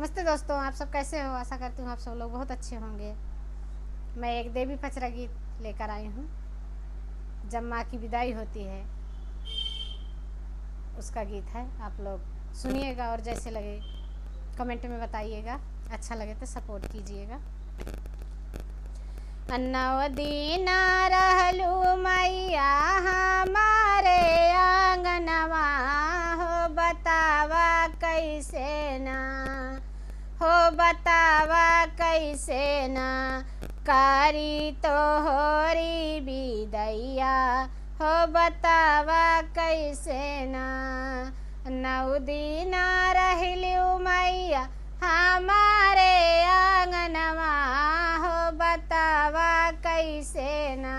नमस्ते दोस्तों, आप सब कैसे हो। आशा करती हूँ आप सब लोग बहुत अच्छे होंगे। मैं एक देवी पचरा गीत लेकर आई हूँ। जब माँ की विदाई होती है उसका गीत है। आप लोग सुनिएगा और जैसे लगे कमेंट में बताइएगा। अच्छा लगे तो सपोर्ट कीजिएगा। नौ दिन रहलू मैया हमारे आंगनवा, हो बतावा कैसे ना, हो बतावा कैसे ना कारी तो होरी विदैया, हो बतावा कैसे ना। नौ दिन रहलू मैया हमारे आंगनवा, हो बतावा कैसे ना,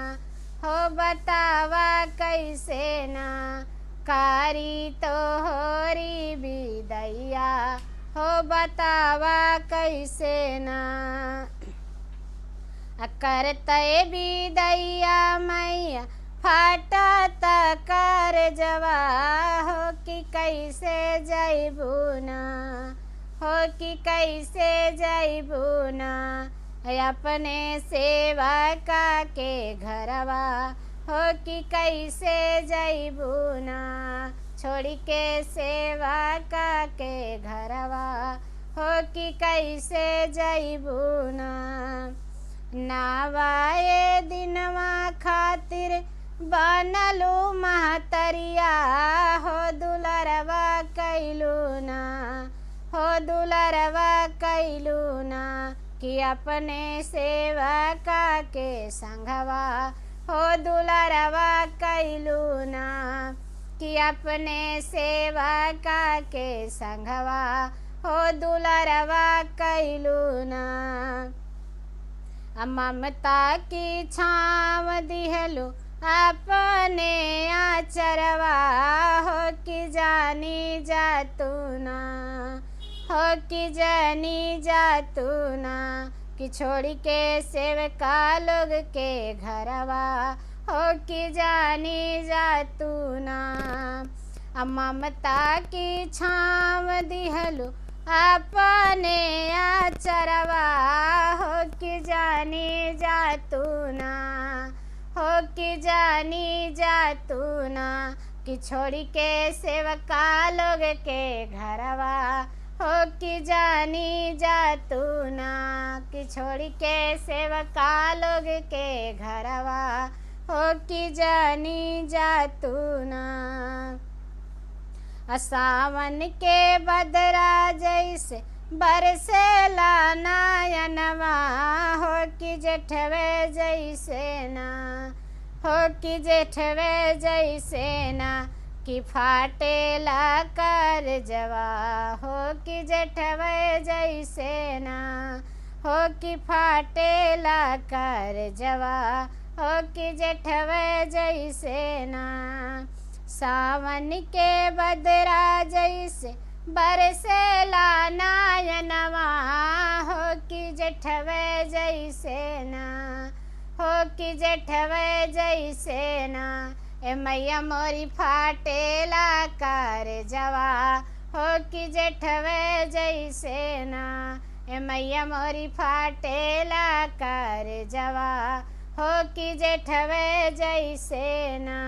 हो बतावा कैसे ना कारी तो होरी विदैया, हो बतावा कैसे ना। करतै विदैया मैया फाटत कर जवा, हो कि कैसे जैबू ना, हो कि कैसे जैबू ना अपने सेवा का के घरवा, हो कि कैसे जैबू ना छोड़ी के सेवा का के घरवा, हो कि कैसे जैबू ना। नावाए दिनवा खातिर बनलू महतरिया, हो दुलरवा कैलू ना, हो दुलरवा कैलू ना कि अपने सेवा का के संघवा, हो दुलरवा कैलू ना कि अपने सेवा का के संघवा, हो दुलरवा कैलू ना। ममता की छाव दिहलो अपने आचरवा, हो कि जानी जातू ना, हो कि जानी जातू ना कि छोड़ी के सेवका लोग के घरवा, हो कि जानी जातू ना। ममता की छाव दिहलो अपने आचरवा, हो कि जानी जातू ना, हो कि जानी जातू ना कि छोड़ी के सेवका लोग के घरवा, हो कि जानी जातू ना कि छोड़ी के सेवका लोग के घरवा, हो कि जानी जातू ना। सावन के बदरा जैसे बरसेला नयनवा, हो कि जेठवे जैसे ना, हो कि जेठवे जैसे ना कि फाटेला कर जवा, हो कि जेठवे जैसे ना, हो कि फाटेला कर जवा, हो कि जेठवे जैसे ना। सावन के बदरा जैसे बरसेला नयनवा, हो कि जेठवे जैसे ना, हो कि जेठवे जैसे ना मैया मोरी फाटेला कर जवा, हो कि जेठवे जैसे ना मैया मोरी फाटेला कर जवा, हो कि जेठवे जैसे ना।